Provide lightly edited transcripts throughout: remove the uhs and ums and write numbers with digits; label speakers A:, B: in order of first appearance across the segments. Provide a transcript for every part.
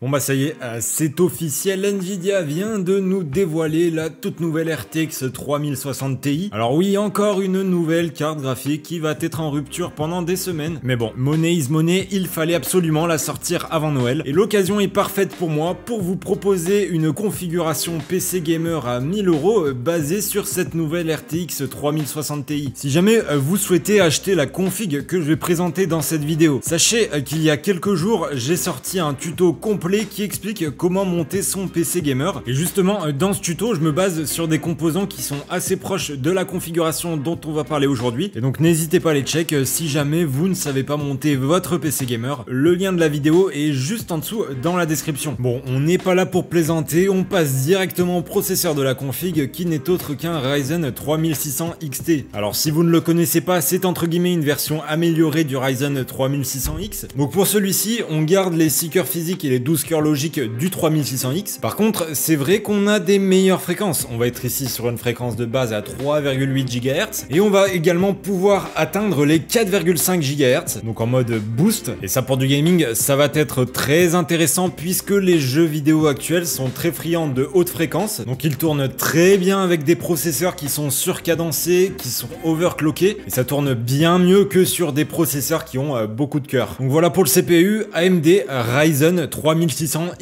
A: Bon bah ça y est, c'est officiel, Nvidia vient de nous dévoiler la toute nouvelle RTX 3060 Ti. Alors oui, encore une nouvelle carte graphique qui va être en rupture pendant des semaines. Mais bon, money is money, il fallait absolument la sortir avant Noël. Et l'occasion est parfaite pour moi pour vous proposer une configuration PC Gamer à 1000 € basée sur cette nouvelle RTX 3060 Ti. Si jamais vous souhaitez acheter la config que je vais présenter dans cette vidéo, sachez qu'il y a quelques jours, j'ai sorti un tuto complet qui explique comment monter son PC gamer. Et justement, dans ce tuto, je me base sur des composants qui sont assez proches de la configuration dont on va parler aujourd'hui. Et donc n'hésitez pas à les check si jamais vous ne savez pas monter votre PC gamer. Le lien de la vidéo est juste en dessous dans la description. Bon, on n'est pas là pour plaisanter, on passe directement au processeur de la config qui n'est autre qu'un Ryzen 3600 XT. Alors si vous ne le connaissez pas, c'est entre guillemets une version améliorée du Ryzen 3600X. Donc pour celui-ci, on garde les 6 cœurs physiques et les 12 cœurs logiques du 3600X. Par contre, c'est vrai qu'on a des meilleures fréquences. On va être ici sur une fréquence de base à 3,8 GHz et on va également pouvoir atteindre les 4,5 GHz, donc en mode boost. Et ça pour du gaming, ça va être très intéressant puisque les jeux vidéo actuels sont très friands de haute fréquence. Donc ils tournent très bien avec des processeurs qui sont surcadencés, qui sont overclockés et ça tourne bien mieux que sur des processeurs qui ont beaucoup de cœurs. Donc voilà pour le CPU AMD Ryzen 3600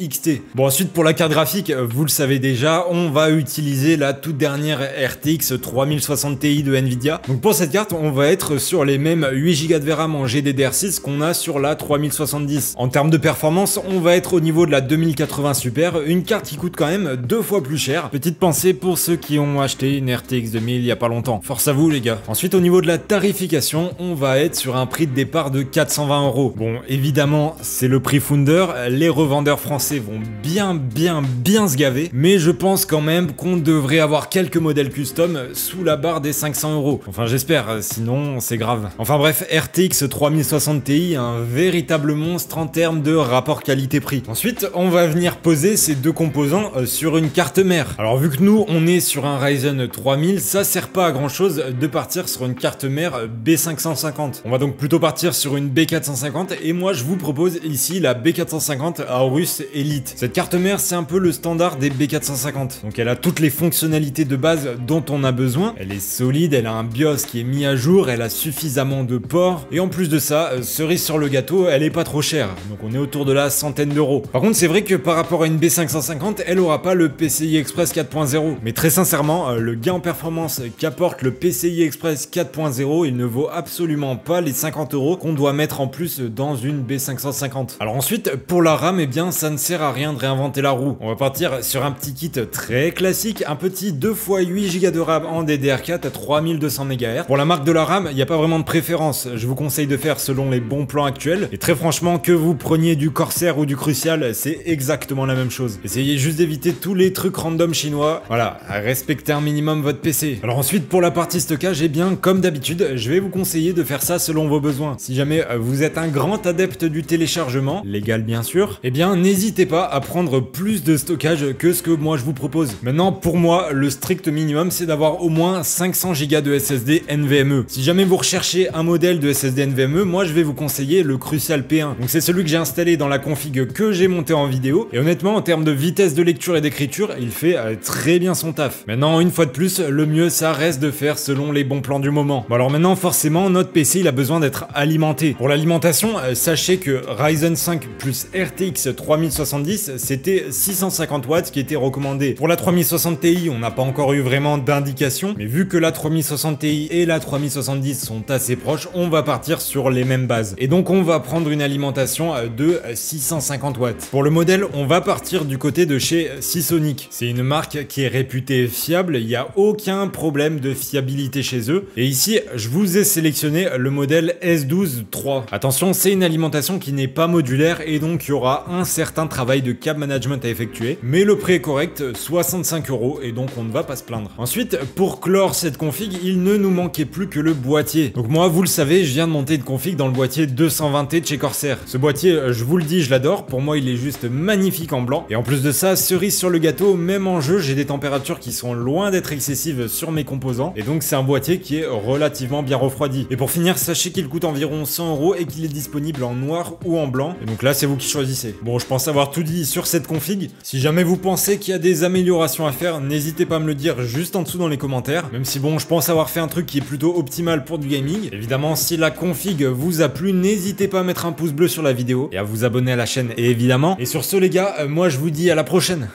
A: XT. Bon, ensuite pour la carte graphique, vous le savez déjà, on va utiliser la toute dernière RTX 3060 Ti de Nvidia. Donc pour cette carte, on va être sur les mêmes 8 Go de RAM en GDDR6 qu'on a sur la 3070. En termes de performance, on va être au niveau de la 2080 Super, une carte qui coûte quand même 2 fois plus cher. Petite pensée pour ceux qui ont acheté une RTX 2000 il y a pas longtemps. Force à vous les gars. Ensuite au niveau de la tarification, on va être sur un prix de départ de 420 €. Bon, évidemment, c'est le prix Founder, les revendeurs français vont bien se gaver, mais je pense quand même qu'on devrait avoir quelques modèles custom sous la barre des 500 €. Enfin j'espère, sinon c'est grave. Enfin bref, RTX 3060 Ti, un véritable monstre en termes de rapport qualité-prix. Ensuite, on va venir poser ces deux composants sur une carte mère. Alors vu que nous, on est sur un Ryzen 3000, ça sert pas à grand chose de partir sur une carte mère B550. On va donc plutôt partir sur une B450 et moi je vous propose ici la B450 Aorus Elite. Cette carte mère, c'est un peu le standard des B450. Donc elle a toutes les fonctionnalités de base dont on a besoin. Elle est solide, elle a un BIOS qui est mis à jour, elle a suffisamment de ports. Et en plus de ça, cerise sur le gâteau, elle est pas trop chère. Donc on est autour de la centaine d'euros. Par contre, c'est vrai que par rapport à une B550, elle aura pas le PCI Express 4.0. Mais très sincèrement, le gain en performance qu'apporte le PCI Express 4.0, il ne vaut absolument pas les 50 € qu'on doit mettre en plus dans une B550. Alors ensuite, pour la RAM, eh bien, ça ne sert à rien de réinventer la roue. On va partir sur un petit kit très classique, un petit 2 x 8 Go de RAM en DDR4 à 3200 MHz. Pour la marque de la RAM, il n'y a pas vraiment de préférence. Je vous conseille de faire selon les bons plans actuels. Et très franchement, que vous preniez du Corsair ou du Crucial, c'est exactement la même chose. Essayez juste d'éviter tous les trucs random chinois. Voilà, respectez un minimum votre PC. Alors ensuite, pour la partie stockage, eh bien, comme d'habitude, je vais vous conseiller de faire ça selon vos besoins. Si jamais vous êtes un grand adepte du téléchargement, légal bien sûr, eh bien, n'hésitez pas à prendre plus de stockage que ce que moi je vous propose. Maintenant, pour moi, le strict minimum, c'est d'avoir au moins 500 Go de SSD NVMe. Si jamais vous recherchez un modèle de SSD NVMe, moi je vais vous conseiller le Crucial P1. Donc c'est celui que j'ai installé dans la config que j'ai monté en vidéo. Et honnêtement, en termes de vitesse de lecture et d'écriture, il fait très bien son taf. Maintenant, une fois de plus, le mieux, ça reste de faire selon les bons plans du moment. Bon alors maintenant, forcément, notre PC, il a besoin d'être alimenté. Pour l'alimentation, sachez que Ryzen 5 plus RTX 3070, c'était 650 watts qui était recommandé. Pour la 3060 Ti, on n'a pas encore eu vraiment d'indication, mais vu que la 3060 Ti et la 3070 sont assez proches, on va partir sur les mêmes bases. Et donc on va prendre une alimentation de 650 watts. Pour le modèle, on va partir du côté de chez Seasonic. C'est une marque qui est réputée fiable, il n'y a aucun problème de fiabilité chez eux. Et ici, je vous ai sélectionné le modèle S12 III. Attention, c'est une alimentation qui n'est pas modulaire et donc il y aura un certain travail de câble management à effectuer, mais le prix est correct, 65 € et donc on ne va pas se plaindre. Ensuite, pour clore cette config, il ne nous manquait plus que le boîtier. Donc moi, vous le savez, je viens de monter une config dans le boîtier 220T de chez Corsair. Ce boîtier, je vous le dis, je l'adore, pour moi il est juste magnifique en blanc. Et en plus de ça, cerise sur le gâteau, même en jeu, j'ai des températures qui sont loin d'être excessives sur mes composants, et donc c'est un boîtier qui est relativement bien refroidi. Et pour finir, sachez qu'il coûte environ 100 € et qu'il est disponible en noir ou en blanc, et donc là c'est vous qui choisissez. Bon, bon, je pense avoir tout dit sur cette config. Si jamais vous pensez qu'il y a des améliorations à faire, n'hésitez pas à me le dire juste en dessous dans les commentaires. Même si bon, je pense avoir fait un truc qui est plutôt optimal pour du gaming. Évidemment, si la config vous a plu, n'hésitez pas à mettre un pouce bleu sur la vidéo et à vous abonner à la chaîne, et évidemment. Et sur ce les gars, moi je vous dis à la prochaine.